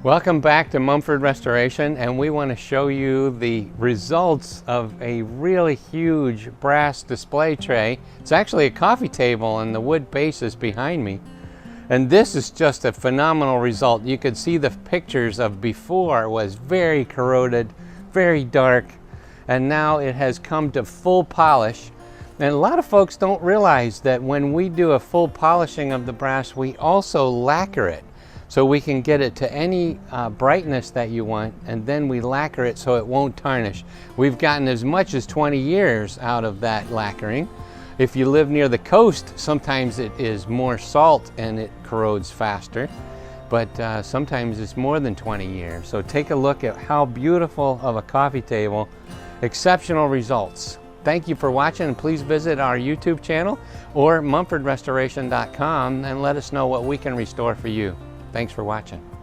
Welcome back to Mumford Restoration, and we want to show you the results of a really huge brass display tray. It's actually a coffee table and the wood base is behind me. And this is just a phenomenal result. You could see the pictures of before was very corroded, very dark, and now it has come to full polish. And a lot of folks don't realize that when we do a full polishing of the brass, we also lacquer it. So we can get it to any brightness that you want, and then we lacquer it so it won't tarnish. We've gotten as much as 20 years out of that lacquering. If you live near the coast, sometimes it is more salt and it corrodes faster, but sometimes it's more than 20 years. So take a look at how beautiful of a coffee table. Exceptional results. Thank you for watching, and please visit our YouTube channel or mumfordrestoration.com and let us know what we can restore for you. Thanks for watching.